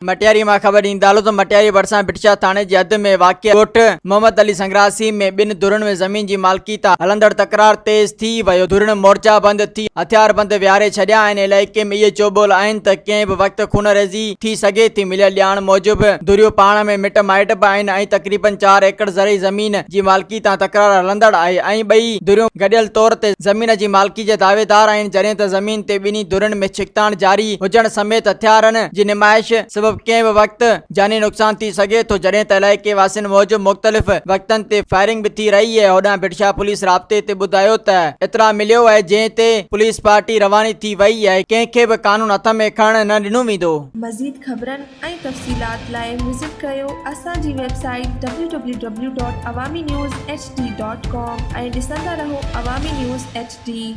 मटियारी मां ख़बर ईंदालो तो मटियारी भरिसां बिटशा थाने जे हद में वाक़िअ ॻोठ मोहम्मद अली संग्रासी में ॿिनि धुरनि में ज़मीन जी मालिकी तां हलंदड़ तकरार तेज़ थी वियो। धुरनि मोर्चा बंदि थी हथियार बंदि विहारे छॾिया आहिनि। इलाइक़े में इहे चोबोल आहिनि त कंहिं बि वक़्तु खूनरेज़ी थी सघे थी। मिलियल ॼाण मूजिबि धुरियूं पाण में मिट माइट बि आहिनि ऐं तक़रीबन 4 एकड़ ज़रई ज़मीन जी मालिकी तां तकरार हलंदड़ आहे ऐं ॿई धुरियूं गॾियल तौर ते ज़मीन जी मालिकी जे दावेदार आहिनि। जॾहिं त ज़मीन ते ॿिन्ही धुरनि में छिकताण जारी हुजण समेत हथियारनि जी निमाइश सबबि कंहिं बि वक़्तु जानी नुक़सान थी सघे थो। जॾहिं त इलाइक़े वासियुनि मूजिबि मुख़्तलिफ़ वक़्तनि ते फायरिंग बि थी रही आहे। होॾां बिटशा पुलिस राब्ते ते ॿुधायो त इतला मिलियो आहे जंहिं ते पुलिस पार्टी रवानी थी वई आहे। कंहिंखे बि कानून हथ में खणण न ॾिनो वेंदो। मज़ीद ख़बरनि ऐं तफ़सीलात लाइ विज़िट कयो असांजी वेबसाइट www.awamiNewsHD.com ऐं ॾिसंदा रहो अवामी न्यूज़ HD।